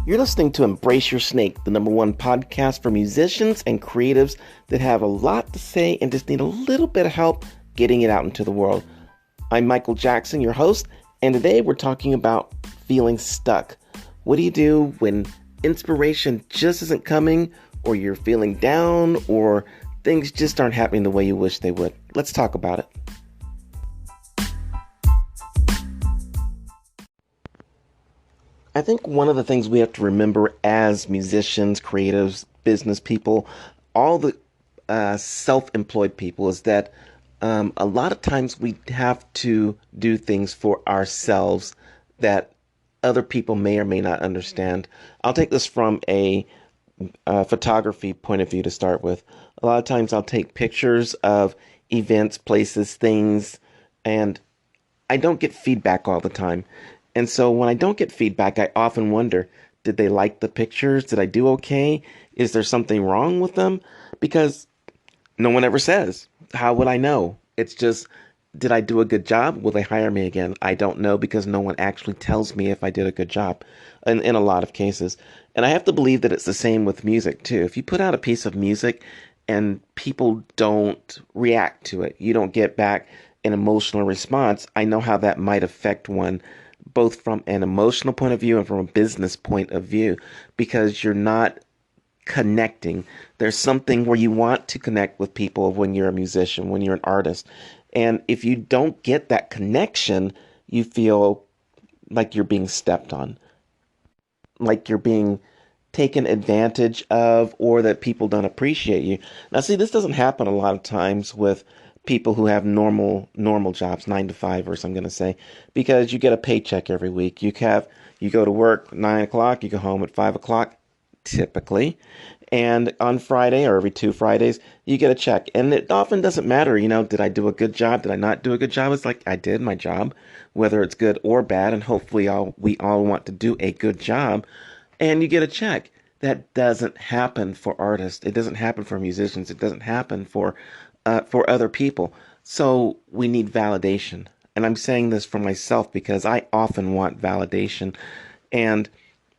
You're listening to Embrace Your Snake, the number one podcast for musicians and creatives that have a lot to say and just need a little bit of help getting it out into the world. I'm Michael Jackson, your host, and today we're talking about feeling stuck. What do you do when inspiration just isn't coming, or you're feeling down, or things just aren't happening the way you wish they would? Let's talk about it. I think one of the things we have to remember as musicians, creatives, business people, all the self-employed people is that a lot of times we have to do things for ourselves that other people may or may not understand. I'll take this from a photography point of view to start with. A lot of times I'll take pictures of events, places, things, and I don't get feedback all the time. And so when I don't get feedback, I often wonder, did they like the pictures? Did I do okay? Is there something wrong with them? Because no one ever says. How would I know? It's just, did I do a good job? Will they hire me again? I don't know because no one actually tells me if I did a good job in a lot of cases. And I have to believe that it's the same with music too. If you put out a piece of music and people don't react to it, you don't get back an emotional response, I know how that might affect one both from an emotional point of view and from a business point of view, because you're not connecting. There's something where you want to connect with people when you're a musician, when you're an artist. And if you don't get that connection, you feel like you're being stepped on, like you're being taken advantage of, or that people don't appreciate you. Now, see, this doesn't happen a lot of times with people who have normal jobs, 9 to 5, or so I'm going to say, because you get a paycheck every week. You go to work 9 o'clock, you go home at 5 o'clock, typically, and on Friday or every 2 Fridays, you get a check. And it often doesn't matter, did I do a good job? Did I not do a good job? It's like I did my job, whether it's good or bad, and hopefully we all want to do a good job, and you get a check. That doesn't happen for artists. It doesn't happen for musicians. It doesn't happen for other people. So we need validation. And I'm saying this for myself because I often want validation. And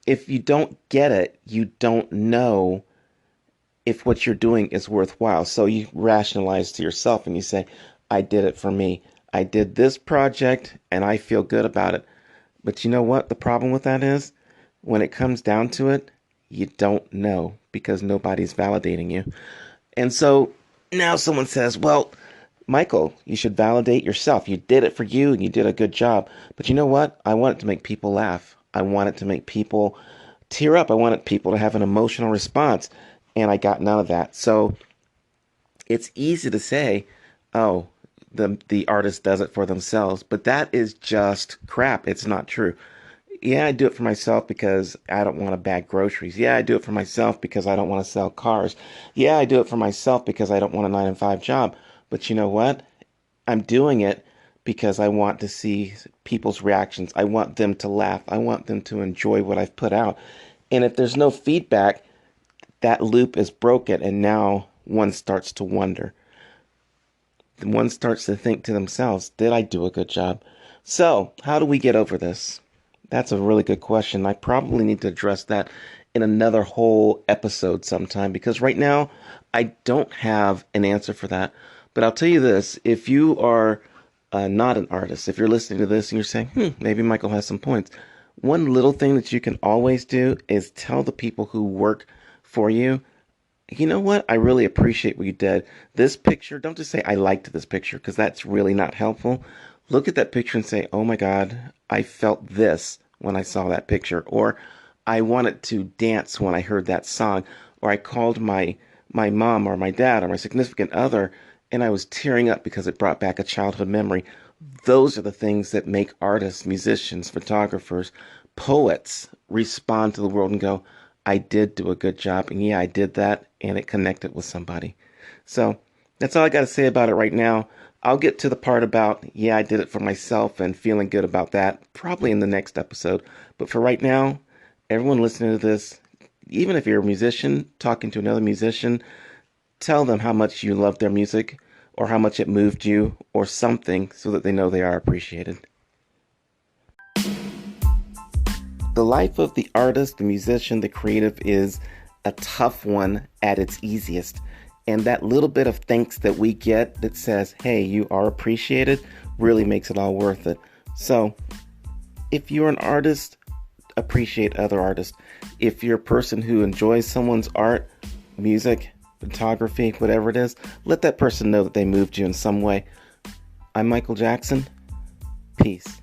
if you don't get it, you don't know if what you're doing is worthwhile. So you rationalize to yourself and you say, I did it for me. I did this project and I feel good about it. But you know what? The problem with that is when it comes down to it, you don't know because nobody's validating you. And so now someone says, well, Michael, you should validate yourself. You did it for you and you did a good job. But you know what? I want it to make people laugh. I want it to make people tear up. I wanted people to have an emotional response. And I got none of that. So it's easy to say, oh, the artist does it for themselves. But that is just crap. It's not true. Yeah, I do it for myself because I don't want to bag groceries. Yeah, I do it for myself because I don't want to sell cars. Yeah, I do it for myself because I don't want a 9 to 5 job. But you know what? I'm doing it because I want to see people's reactions. I want them to laugh. I want them to enjoy what I've put out. And if there's no feedback, that loop is broken. And now one starts to wonder. One starts to think to themselves, did I do a good job? So, how do we get over this? That's a really good question. I probably need to address that in another whole episode sometime because right now I don't have an answer for that. But I'll tell you this, if you are not an artist, if you're listening to this and you're saying, maybe Michael has some points, one little thing that you can always do is tell the people who work for you, you know what? I really appreciate what you did. This picture, don't just say I liked this picture because that's really not helpful. Look at that picture and say, oh my God, I felt this when I saw that picture. Or I wanted to dance when I heard that song. Or I called my mom or my dad or my significant other and I was tearing up because it brought back a childhood memory. Those are the things that make artists, musicians, photographers, poets respond to the world and go, I did do a good job. And yeah, I did that and it connected with somebody. So that's all I got to say about it right now. I'll get to the part about, yeah, I did it for myself and feeling good about that probably in the next episode. But for right now, everyone listening to this, even if you're a musician talking to another musician, tell them how much you love their music or how much it moved you or something so that they know they are appreciated. The life of the artist, the musician, the creative is a tough one at its easiest. And that little bit of thanks that we get that says, hey, you are appreciated, really makes it all worth it. So, if you're an artist, appreciate other artists. If you're a person who enjoys someone's art, music, photography, whatever it is, let that person know that they moved you in some way. I'm Michael Jackson. Peace.